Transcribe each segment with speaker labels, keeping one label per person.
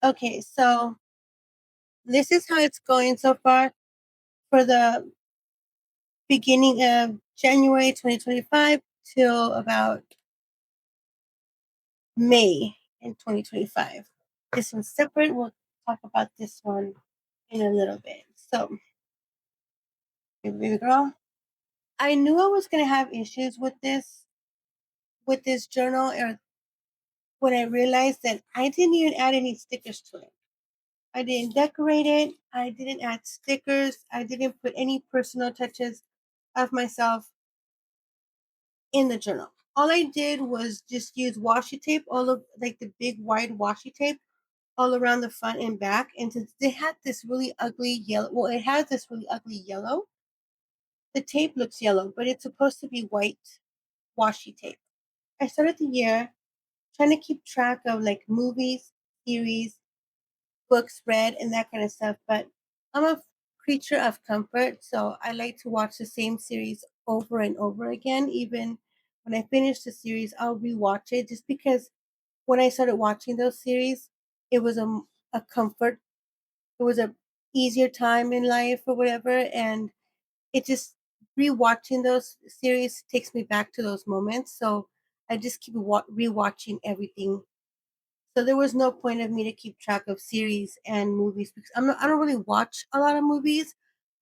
Speaker 1: Okay, so this is how it's going so far for the beginning of January 2025 till about May in 2025. This one's separate. We'll talk about this one in a little bit. So, baby girl, I knew I was gonna have issues with this journal, or when I realized that I didn't even add any stickers to it. I didn't decorate it. I didn't add stickers. I didn't put any personal touches of myself in the journal. All I did was just use washi tape, all of like the big wide washi tape all around the front and back. And since they had this really ugly yellow, well, it has this really ugly yellow. The tape looks yellow, but it's supposed to be white washi tape. I started the year trying to keep track of like movies, series, books read, and that kind of stuff. But I'm a creature of comfort, so I like to watch the same series over and over again. Even when I finish the series, I'll rewatch it just because when I started watching those series, it was a comfort. It was a easier time in life or whatever, and it just rewatching those series takes me back to those moments. So I just keep rewatching everything, so there was no point of me to keep track of series and movies because I don't really watch a lot of movies.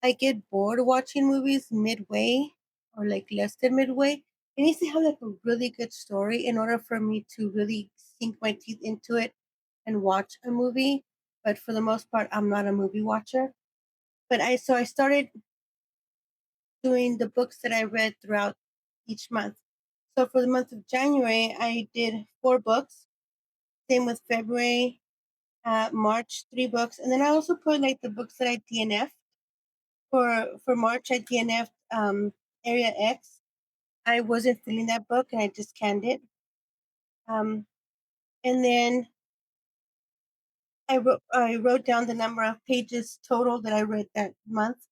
Speaker 1: I get bored watching movies midway or like less than midway. It needs to have like a really good story in order for me to really sink my teeth into it and watch a movie. But for the most part, I'm not a movie watcher. But I started doing the books that I read throughout each month. So for the month of January, I did 4 books. Same with February, March, 3 books, and then I also put like the books that I DNF for March. I DNF Area X. I wasn't feeling that book, and I just canned it. Um, and then I wrote down the number of pages total that I read that month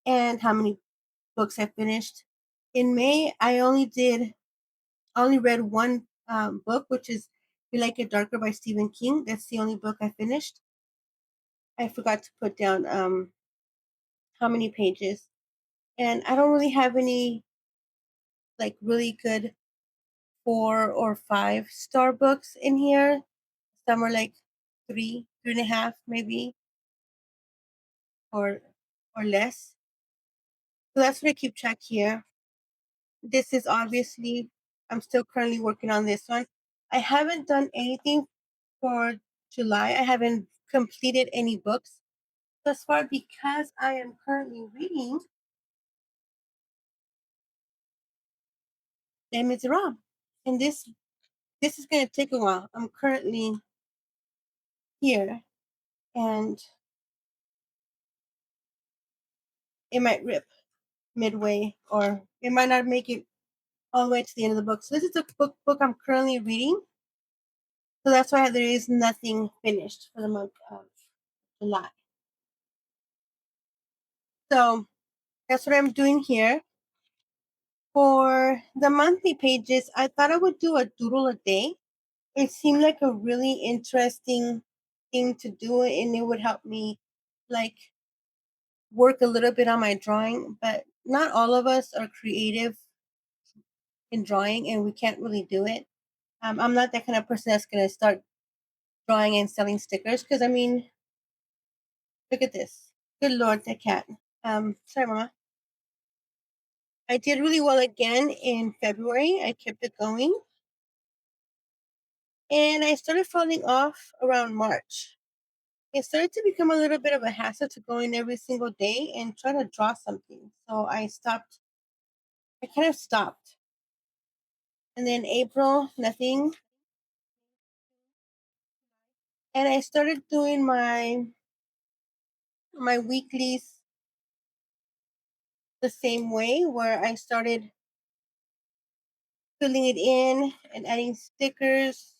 Speaker 1: and how many books I finished. In May, I only read one book, which is "You Like It Darker" by Stephen King. That's the only book I finished. I forgot to put down how many pages, and I don't really have any like really good 4 or 5 star books in here. Some are like 3, 3.5 maybe, or less. So that's what I keep track here. This is obviously I'm still currently working on this one. I haven't done anything for July. I haven't completed any books thus far because I am currently reading Les Miserables. And this is gonna take a while. I'm currently here, and it might rip midway, or it might not make it all the way to the end of the book. So this is the book I'm currently reading. So that's why there is nothing finished for the month of July. So that's what I'm doing here. For the monthly pages, I thought I would do a doodle a day. It seemed like a really interesting thing to do, and it would help me like work a little bit on my drawing. But not all of us are creative in drawing, and we can't really do it. I'm not that kind of person that's gonna start drawing and selling stickers because I mean, look at this. Good lord, that cat. Sorry, mama. I did really well again in February. I kept it going, and I started falling off around March. It started to become a little bit of a hassle to go in every single day and try to draw something. So I stopped. I kind of stopped, and then April, nothing, and I started doing my weeklies the same way, where I started filling it in and adding stickers.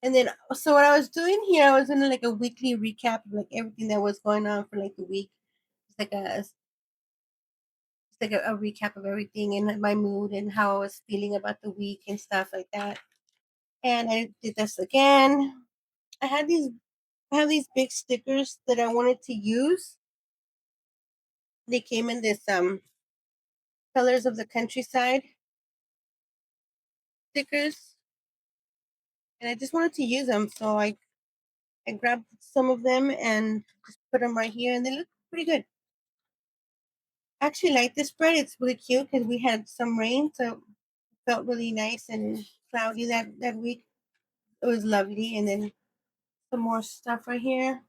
Speaker 1: And then, so what I was doing here, I was doing like a weekly recap of like everything that was going on for like the week. It's like a recap of everything and my mood and how I was feeling about the week and stuff like that. And I did this again. I had these I have these big stickers that I wanted to use. They came in this colors of the countryside stickers, and I just wanted to use them. So I grabbed some of them and just put them right here, and they look pretty good. I actually like this spread. It's really cute because we had some rain, so it felt really nice and cloudy that week. It was lovely. And then some more stuff right here.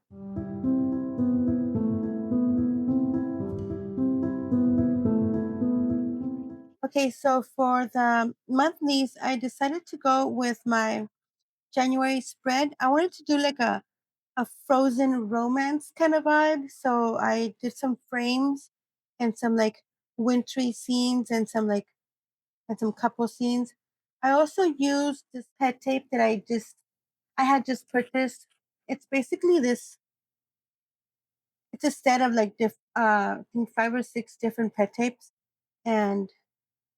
Speaker 1: Okay, so for the monthlies, I decided to go with my January spread. I wanted to do like a frozen romance kind of vibe. So I did some frames and some like wintry scenes and some couple scenes. I also used this pet tape that I had just purchased. It's basically this. It's a set of like I think 5 or 6 different pet tapes, and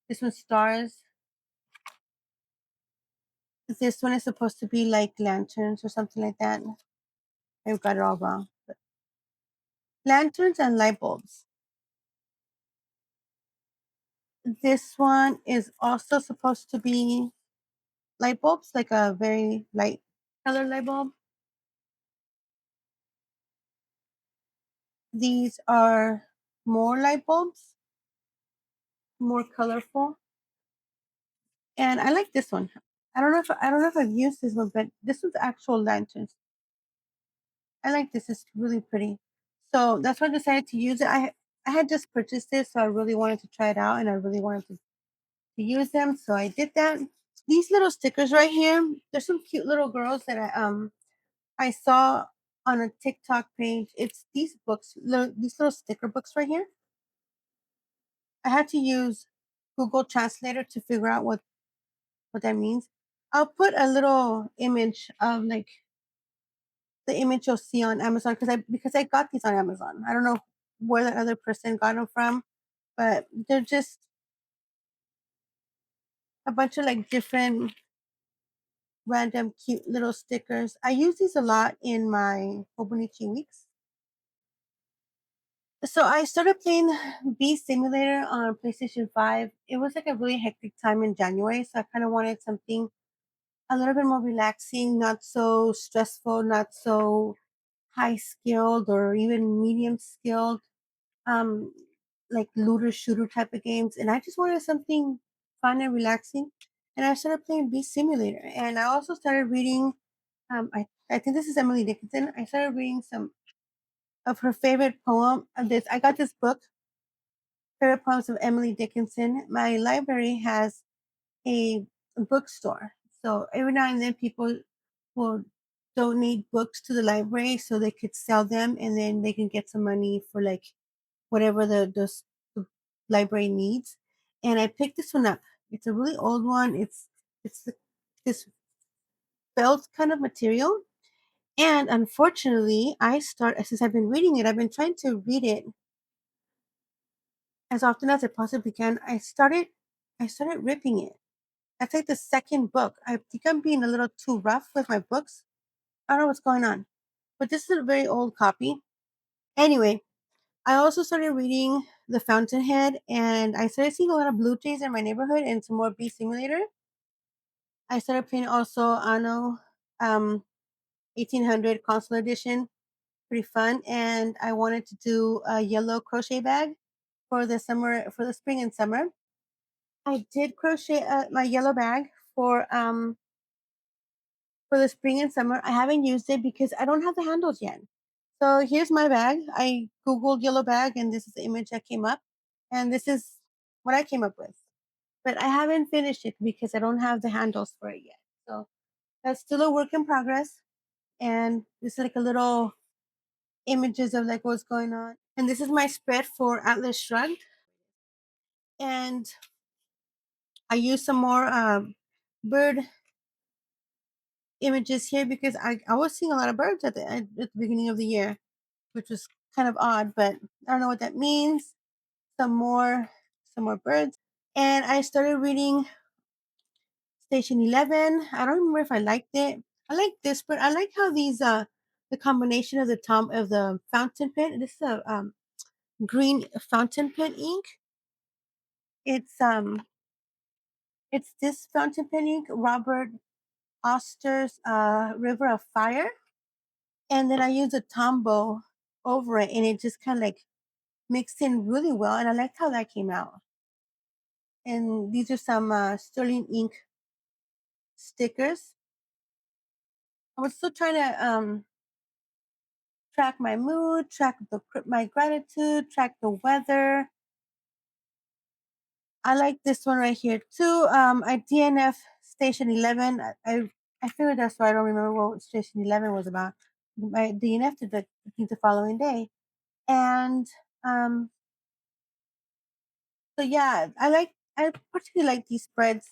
Speaker 1: this one stars. This one is supposed to be like lanterns or something like that. I've got it all wrong. But lanterns and light bulbs. This one is also supposed to be light bulbs, like a very light color light bulb. These are more light bulbs, more colorful. And I like this one. I don't know if I've used this one, but this one's actual lanterns. I like this. It's really pretty. So that's why I decided to use it. I had just purchased this, so I really wanted to try it out, and I really wanted to use them. So I did that. These little stickers right here, there's some cute little girls that I saw on a TikTok page. It's these books, these little sticker books right here. I had to use Google Translator to figure out what that means. I'll put a little image of like the image you'll see on Amazon because I got these on Amazon. I don't know where the other person got them from, but they're just a bunch of like different random cute little stickers. I use these a lot in my Hobonichi weeks. So I started playing Bee Simulator on PlayStation 5. It was like a really hectic time in January, so I kind of wanted something a little bit more relaxing, not so stressful, not so high skilled or even medium skilled, um, like looter shooter type of games. And I just wanted something fun and relaxing. And I started playing Bee Simulator. And I also started reading, I think this is Emily Dickinson. I started reading some of her favorite poem. I got this book, Favorite Poems of Emily Dickinson. My library has a bookstore. So every now and then people will donate books to the library so they could sell them and then they can get some money for like whatever the library needs. And I picked this one up. It's a really old one. This felt kind of material. And unfortunately, since I've been reading it, I've been trying to read it as often as I possibly can. I started ripping it. That's like the second book. I think I'm being a little too rough with my books. I don't know what's going on. But this is a very old copy. Anyway, I also started reading The Fountainhead and I started seeing a lot of blue jays in my neighborhood and some more Bee Simulator. I started playing also Anno 1800 console edition. Pretty fun. And I wanted to do a yellow crochet bag for the spring and summer. I did crochet my yellow bag for the spring and summer. I haven't used it because I don't have the handles yet. So here's my bag. I Googled yellow bag and this is the image that came up. And this is what I came up with. But I haven't finished it because I don't have the handles for it yet. So that's still a work in progress. And this is like a little images of like what's going on. And this is my spread for Atlas Shrugged. And I used some more bird images here because I was seeing a lot of birds at the beginning of the year, which was kind of odd, but I don't know what that means. Some more some more birds. And I started reading Station 11. I don't remember if I liked it. I like this, but I like how these the combination of the fountain pen. This is a green fountain pen ink. It's um it's this fountain pen ink, Robert Oster's River of Fire, and then I use a Tombow over it, and it just kind of like mixed in really well, and I liked how that came out. And these are some sterling ink stickers. I was still trying to track my mood, track my gratitude, track the weather. I like this one right here too. I DNF Station 11. I figured that's why I don't remember what Station 11 was about. I DNF to I think the following day, and um, so yeah, I particularly like these spreads.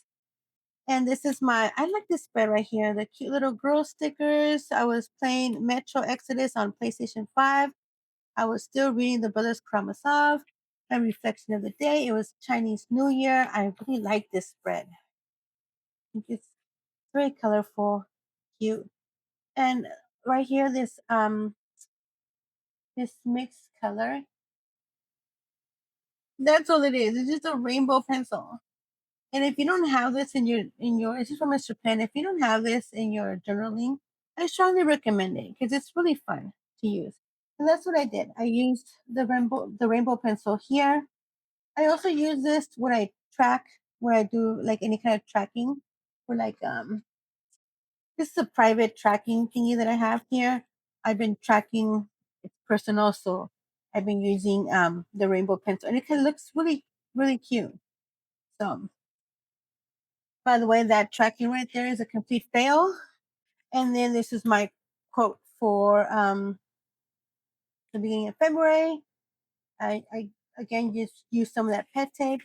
Speaker 1: And this is I like this spread right here, the cute little girl stickers. I was playing Metro Exodus on PlayStation 5. I was still reading the Brothers Karamazov and Reflection of the Day. It was Chinese New Year. I really like this spread. I think it's very colorful, cute. And right here, this mixed color. That's all it is. It's just a rainbow pencil. And if you don't have this it's just from Mr. Pen. If you don't have this in your journaling, I strongly recommend it because it's really fun to use. And that's what I did. I used the rainbow pencil here. I also use this when I track, when I do like any kind of tracking, for like this is a private tracking thingy that I have here. I've been tracking, it's personal, so I've been using the rainbow pencil, and it kind of looks really really cute. So by the way, that tracking right there is a complete fail. And then this is my quote for the beginning of February. I again just used some of that pet tape.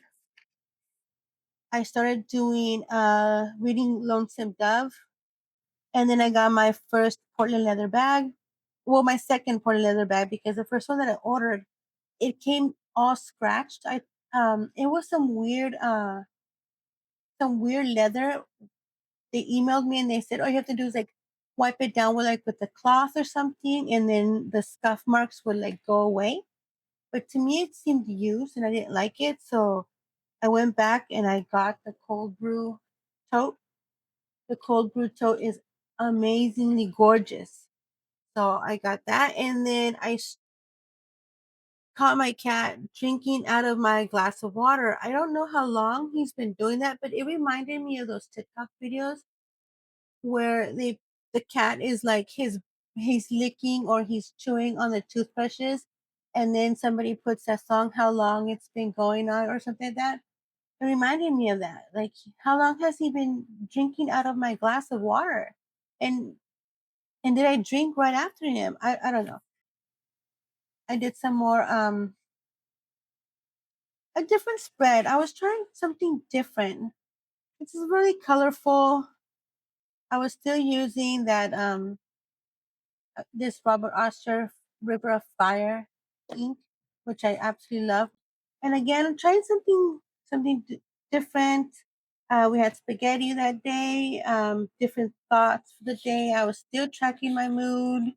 Speaker 1: I started doing reading Lonesome Dove, and then I got my first Portland leather bag. Well, my second Portland leather bag, because the first one that I ordered, it came all scratched. I It was some weird leather. They emailed me and they said, all you have to do is like wipe it down with a cloth or something, and then the scuff marks would like go away. But to me, it seemed used, and I didn't like it, so I went back and I got the cold brew tote. The cold brew tote is amazingly gorgeous, so I got that, and then caught my cat drinking out of my glass of water. I don't know how long he's been doing that, but it reminded me of those TikTok videos where the cat is like he's licking or he's chewing on the toothbrushes, and then somebody puts that song "How Long It's Been Going On" or something like that. It reminded me of that. Like, how long has he been drinking out of my glass of water? And did I drink right after him? I don't know. I did some more a different spread. I was trying something different. This is really colorful. I was still using that this Robert Oster River of Fire ink, which I absolutely love. And again, I'm trying something different. We had spaghetti that day. Different thoughts for the day. I was still tracking my mood.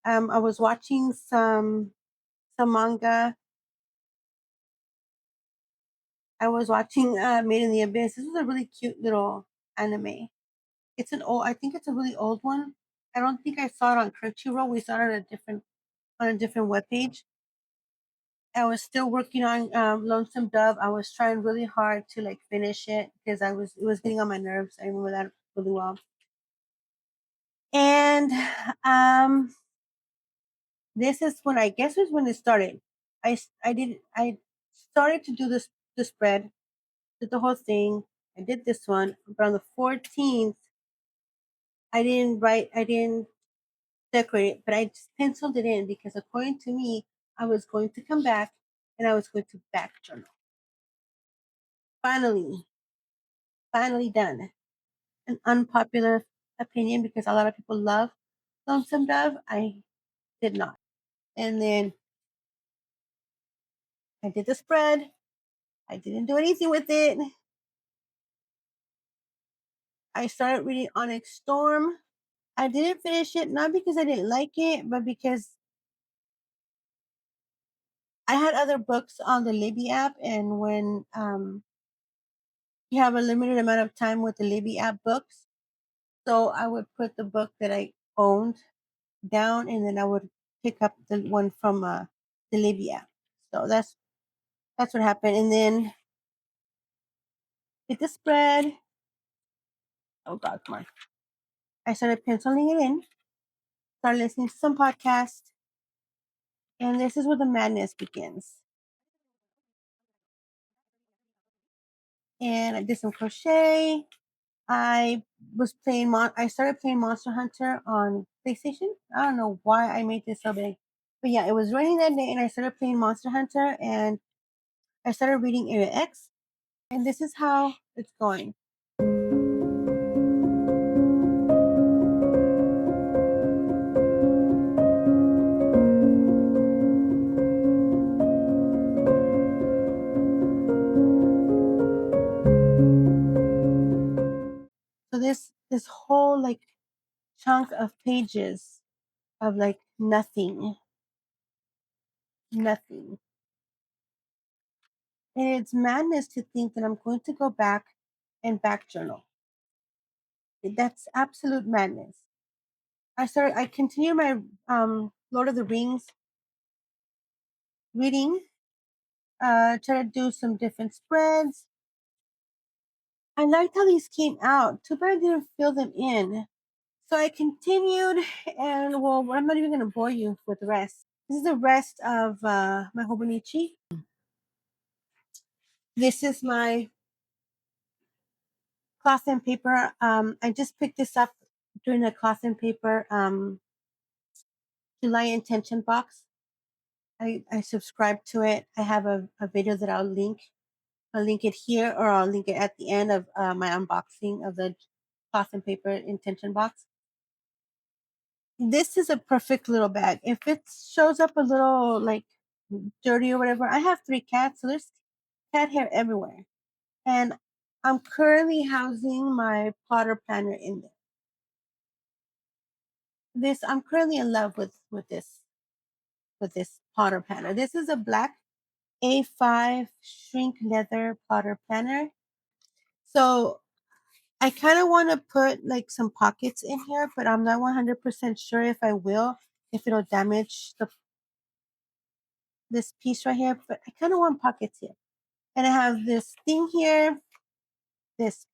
Speaker 1: I was watching some manga. I was watching Made in the Abyss. This is a really cute little anime. I think it's a really old one. I don't think I saw it on Crunchyroll. We saw it on a different webpage. I was still working on Lonesome Dove. I was trying really hard to like finish it because it was getting on my nerves. I remember that really well. And um, this is when I guess was when it started. I started to do the spread, did the whole thing. I did this one, but on the 14th, I didn't decorate it, but I just penciled it in because according to me, I was going to come back and I was going to back journal. Finally, finally done. An unpopular opinion because a lot of people love Lonesome Dove. I did not. And then I did the spread. I didn't do anything with it. I started reading Onyx Storm. I didn't finish it, not because I didn't like it, but because I had other books on the Libby app, and when you have a limited amount of time with the Libby app books, so I would put the book that I owned down, and then I would pick up the one from the Libby app. So that's what happened, and then get the spread. Oh God, come on! I started penciling it in, started listening to some podcast, and this is where the madness begins. And I did some crochet. I I started playing Monster Hunter on PlayStation. I don't know why I made this so big, but yeah, it was raining that day, and I started playing Monster Hunter, and I started reading Area X, and this is how it's going. So this whole like chunk of pages of like nothing, nothing. And it's madness to think that I'm going to go back and back journal. That's absolute madness. I continue my Lord of the Rings reading, try to do some different spreads. I liked how these came out. Too bad I didn't fill them in. So I continued, and well, I'm not even going to bore you with the rest. This is the rest of my Hobonichi. This is my cloth and paper. I just picked this up during the cloth and paper July intention box. I subscribe to it. I have a video that I'll link. I'll link it here, or I'll link it at the end of my unboxing of the cloth and paper intention box. This is a perfect little bag. If it shows up a little like dirty or whatever, I have 3 cats, so there's cat hair everywhere. And I'm currently housing my plotter planner in there. I'm currently in love with this plotter planner. This is a black A5 shrink leather plotter planner. So I kind of want to put like some pockets in here, but I'm not 100% sure if I will, if it'll damage this piece right here. But I kind of want pockets here. And I have this thing here, this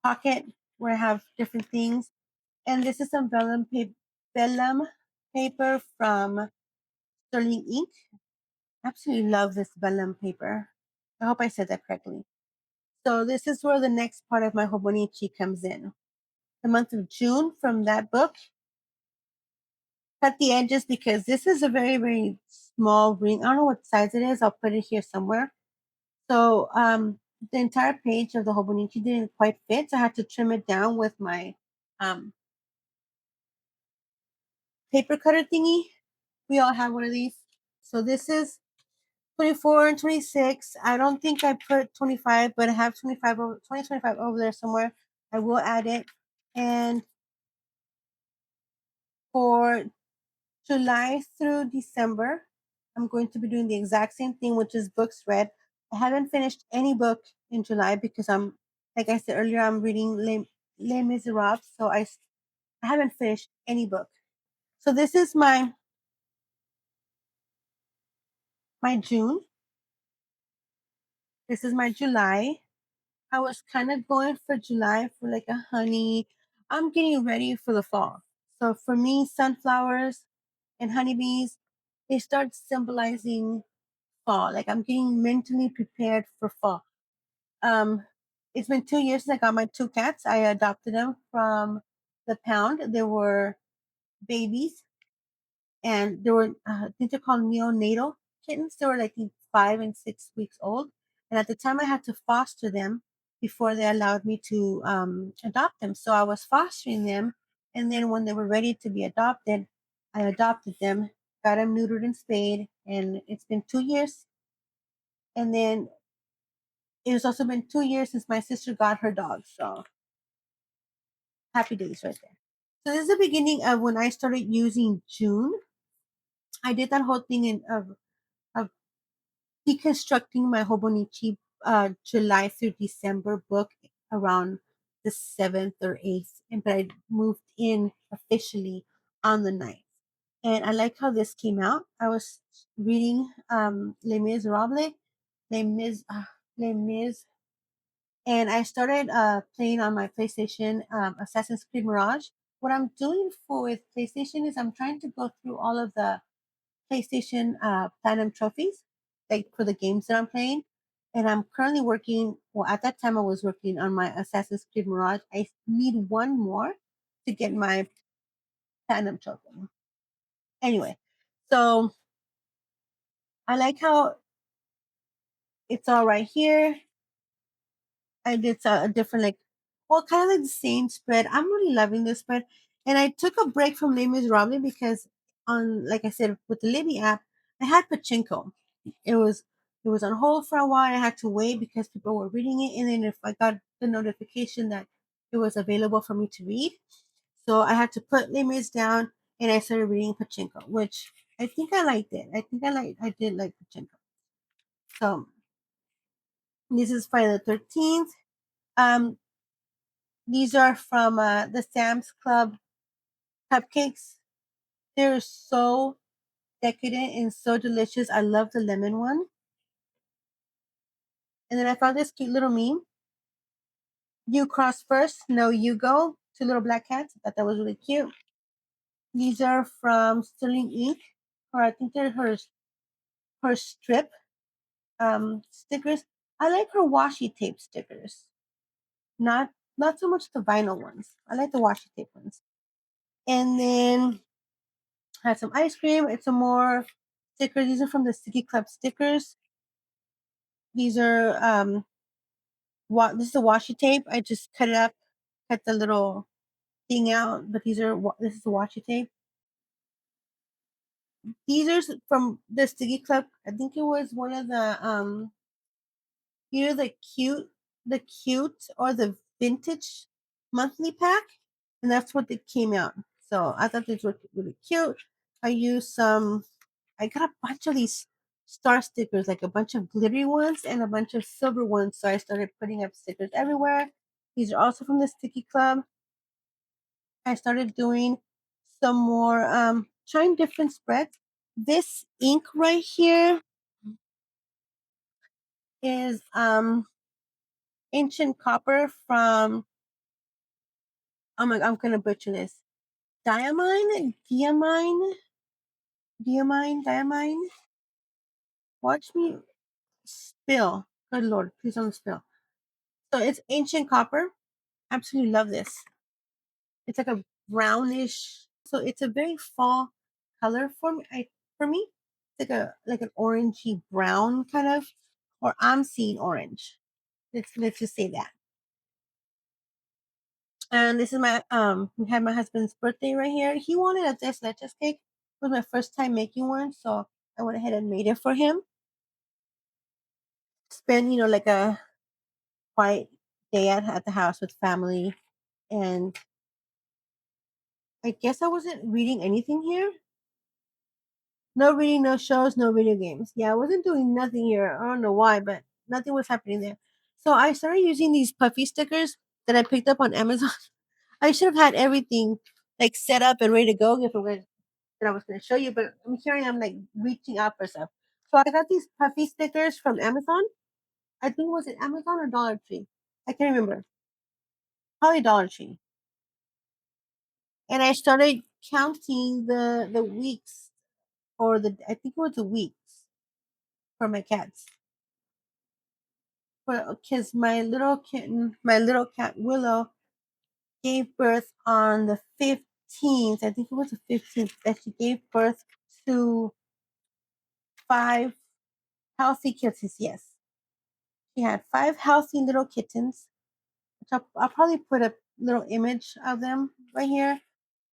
Speaker 1: pocket where I have different things. And this is some vellum paper from Sterling Ink. Absolutely love this vellum paper. I hope I said that correctly. So this is where the next part of my Hobonichi comes in. The month of June from that book. Cut the edges because this is a very, very small ring. I don't know what size it is. I'll put it here somewhere. So the entire page of the Hobonichi didn't quite fit. So I had to trim it down with my paper cutter thingy. We all have one of these. So this is 24 and 26. I don't think I put 25, but I have 25 over there somewhere. I will add it. And for July through December, I'm going to be doing the exact same thing, which is books read. I haven't finished any book in July because like I said earlier, I'm reading Les Miserables. So I haven't finished any book. So this is my June. This is my July. I was kind of going for July for like a honey. I'm getting ready for the fall. So for me, sunflowers and honeybees, they start symbolizing fall. Like I'm getting mentally prepared for fall. Um, it's been 2 years since I got my 2 cats. I adopted them from the pound. They were babies, and they were I think they're called neonatal kittens. They were like 5 and 6 weeks old, and at the time I had to foster them before they allowed me to adopt them. So I was fostering them, and then when they were ready to be adopted, I adopted them, got them neutered and spayed, and it's been 2 years. And then it has also been 2 years since my sister got her dog. So Happy days right there. So this is the beginning of when I started using June. I did that whole thing of deconstructing my Hobonichi July through December book around the 7th or 8th, and but I moved in officially on the 9th. And I like how this came out. I was reading Les Miserables, Les Mis, Les Mis, and I started playing on my PlayStation Assassin's Creed Mirage. What I'm doing for with PlayStation is I'm trying to go through all of the PlayStation Platinum trophies, like for the games that I'm playing. And I'm currently working. Well, at that time, I was working on my Assassin's Creed Mirage. I need one more to get my Platinum trophy. Anyway, so I like how it's all right here. I did a different, like, well, kind of like the same spread. I'm really loving this spread. And I took a break from Les Miserables because like I said, with the Libby app, I had Pachinko. It was it was on hold for a while. I had to wait because people were reading it, and then if I got the notification that it was available for me to read, so I had to put Les Mis down and I started reading Pachinko, which I think I liked it. I did like Pachinko. So this is Friday the 13th. Um, these are from the Sam's Club cupcakes. They're so decadent and so delicious. I love the lemon one. And then I found this cute little meme. You cross first, no, you go. Two little black cats. I thought that was really cute. These are from Sterling Ink, or I think they're her strip stickers. I like her washi tape stickers. Not so much the vinyl ones. I like the washi tape ones. And then I had some ice cream. It's some more stickers. These are from the Sticky Club stickers. These are this is a washi tape. I just cut it up, cut the little thing out. But this is the washi tape. These are from the Sticky Club. I think it was one of the either the cute or the vintage monthly pack, and that's what it came out. So I thought these were really cute. I used some. I got a bunch of these star stickers, like a bunch of glittery ones and a bunch of silver ones. So I started putting up stickers everywhere. These are also from the Sticky Club. I started doing some more, trying different spreads. This ink right here is ancient copper from, oh my, I'm gonna butcher this. Diamine. Watch me spill. Good Lord, please don't spill. So it's ancient copper. Absolutely love this. It's like a brownish, so it's a very fall color for me. For me, it's like an orangey brown kind of, or I'm seeing orange. Let's just say that. And this is my we had my husband's birthday right here. He wanted a tres leches cake. It was my first time making one, so I went ahead and made it for him. Spend like a quiet day at the house with family, and I guess I wasn't reading anything here. No reading, no shows, no video games. Yeah, I wasn't doing nothing here. I don't know why, but nothing was happening there. So I started using these puffy stickers that I picked up on Amazon. I should have had everything like set up and ready to go if it was that I was going to show you, but I'm hearing I'm like reaching out for stuff. So I got these puffy stickers from Amazon. I think was it Amazon or Dollar Tree? I can't remember. Probably Dollar Tree. And I started counting the weeks or I think it was the weeks for my cats. Because my little cat Willow, gave birth on the 15th. I think it was the 15th that she gave birth to 5 healthy kittens. Yes, she had 5 healthy little kittens. Which I'll probably put a little image of them right here.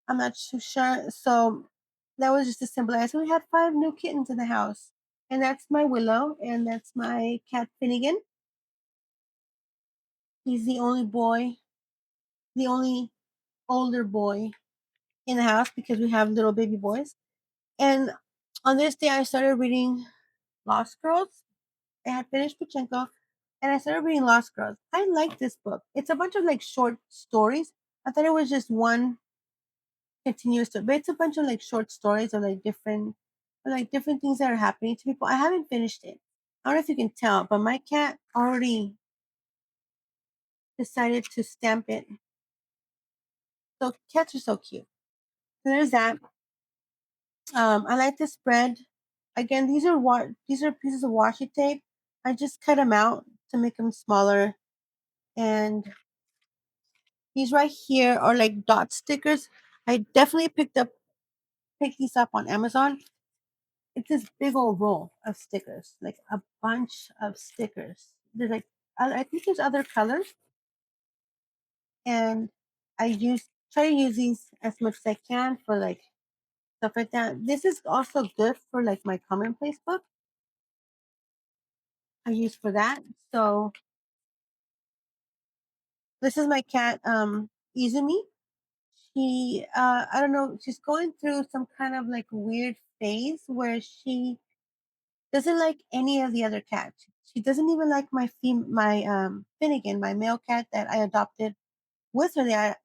Speaker 1: I'm not too sure. So that was just to symbolize. So we had 5 new kittens in the house, and that's my Willow, and that's my cat Finnegan. He's the only boy, the only older boy in the house because we have little baby boys. And on this day, I started reading Lost Girls. I had finished Pachinko, and I started reading Lost Girls. I like this book. It's a bunch of like short stories. I thought it was just one continuous story, but it's a bunch of like short stories of like different things that are happening to people. I haven't finished it. I don't know if you can tell, but my cat already decided to stamp it. So cats are so cute. So there's that. I like the spread. Again, these are pieces of washi tape. I just cut them out to make them smaller. And these right here are like dot stickers. I definitely picked these up on Amazon. It's this big old roll of stickers, like a bunch of stickers. There's like I think there's other colors, and I use try to use these as much as I can for like stuff like that. This is also good for like my commonplace book. I use for that. So this is my cat, Izumi. She, I don't know, she's going through some kind of like weird phase where she doesn't like any of the other cats. She doesn't even like my Finnegan, my male cat that I adopted with her.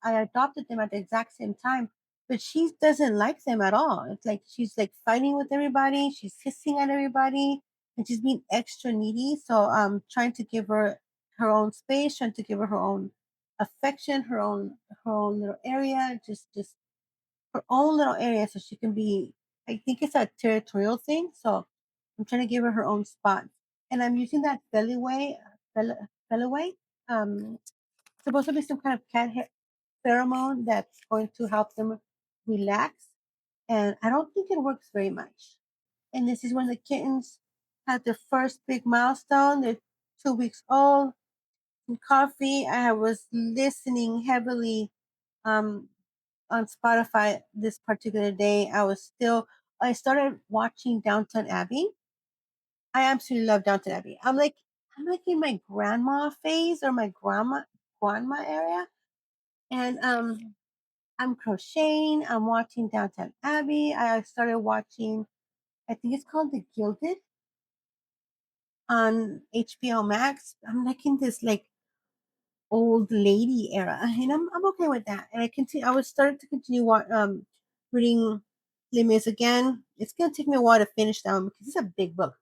Speaker 1: I adopted them at the exact same time, but she doesn't like them at all. It's like she's like fighting with everybody. She's hissing at everybody, and she's being extra needy. So I'm trying to give her her own space, trying to give her her own affection, her own little area, just her own little area, so she can be. I think it's a territorial thing. So I'm trying to give her her own spot, and I'm using that Feliway. Supposed to be some kind of pheromone that's going to help them relax. And I don't think it works very much. And this is when the kittens had their first big milestone. They're 2 weeks old. And coffee. I was listening heavily um, on Spotify this particular day. I started watching Downton Abbey. I absolutely love Downton Abbey. I'm like in my grandma phase or my grandma area. And I'm crocheting. I'm watching Downton Abbey. I started watching, I think it's called The Gilded on HBO Max. I'm like in this like old lady era, and I'm okay with that. And I continue. I was starting to continue reading Les Mis again. It's gonna take me a while to finish that one because it's a big book.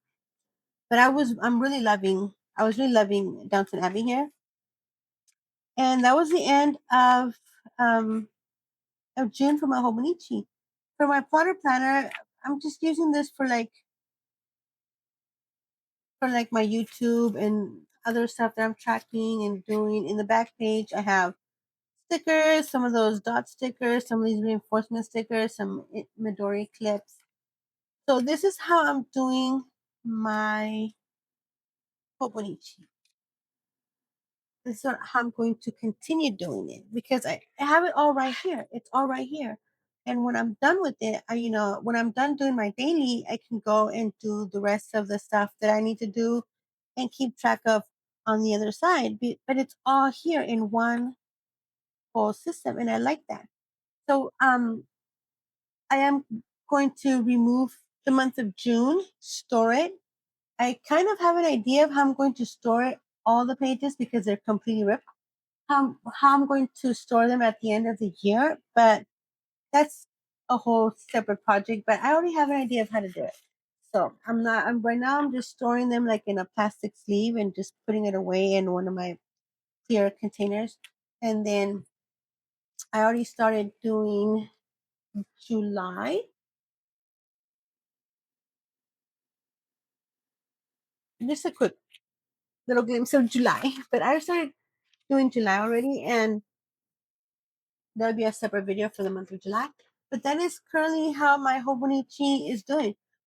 Speaker 1: But I'm really loving. I was really loving Downton Abbey here, and that was the end um of June for my Hobonichi. For my plotter planner, I'm just using this for like my YouTube and other stuff that I'm tracking and doing. In the back page, I have stickers, some of those dot stickers, some of these reinforcement stickers, some Midori clips. So this is how I'm doing my Hobonichi. This is how I'm going to continue doing it because I have it all right here. It's all right here. And when I'm done with it, when I'm done doing my daily, I can go and do the rest of the stuff that I need to do and keep track of on the other side. But it's all here in one whole system. And I like that. So I am going to remove the month of June, store it. I kind of have an idea of how I'm going to store all the pages because they're completely ripped. How I'm going to store them at the end of the year, but that's a whole separate project. But I already have an idea of how to do it. So I'm not. I'm right now. I'm just storing them like in a plastic sleeve and just putting it away in one of my clear containers. And then I already started doing July. Just a quick little glimpse of July, but I started doing July already, and there'll be a separate video for the month of July. But that is currently how my Hobonichi is doing.